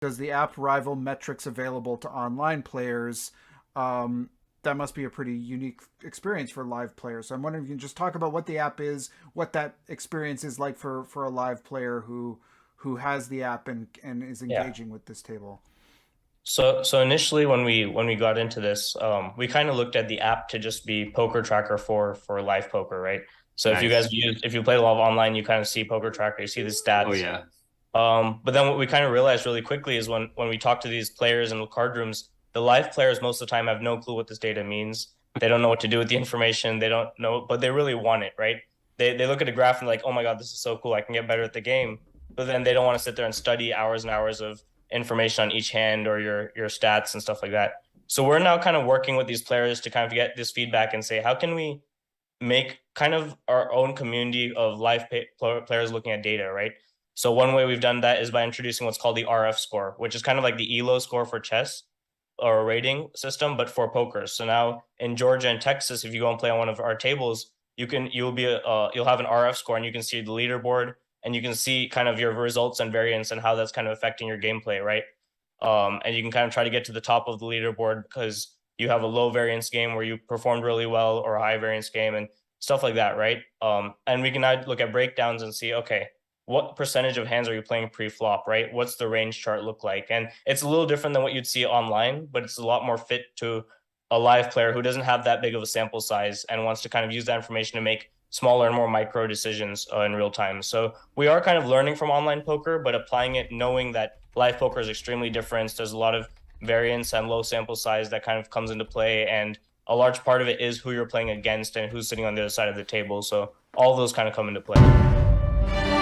Does the app rival metrics available to online players? That must be a pretty unique experience for live players. So I'm wondering if you can just talk about what the app is, what that experience is like for a live player who has the app and is Yeah. engaging with this table. So initially when we got into this, we kind of looked at the app to just be poker tracker for live poker, right? So Nice. if you play a lot of online, you kind of see poker tracker, you see the Oh stats. yeah. But then what we kind of realized really quickly is when we talk to these players in the card rooms, the live players most of the time have no clue what this data means. They don't know what to do with the information. They don't know, but they really want it, right? They look at a graph and like, oh my God, this is so cool. I can get better at the game. But then they don't want to sit there and study hours and hours of information on each hand or your stats and stuff like that. So we're now kind of working with these players to kind of get this feedback and say, how can we make kind of our own community of live players looking at data, right? So one way we've done that is by introducing what's called the RF score, which is kind of like the ELO score for chess or a rating system, but for poker. So now in Georgia and Texas, if you go and play on one of our tables, you'll have an RF score and you can see the leaderboard and you can see kind of your results and variance and how that's kind of affecting your gameplay, right? And you can kind of try to get to the top of the leaderboard because you have a low variance game where you performed really well or a high variance game and stuff like that, right? And we can now look at breakdowns and see, okay, what percentage of hands are you playing pre-flop, right? What's the range chart look like? And it's a little different than what you'd see online, but it's a lot more fit to a live player who doesn't have that big of a sample size and wants to kind of use that information to make smaller and more micro decisions in real time. So we are kind of learning from online poker, but applying it knowing that live poker is extremely different. There's a lot of variance and low sample size that kind of comes into play. And a large part of it is who you're playing against and who's sitting on the other side of the table. So all those kind of come into play.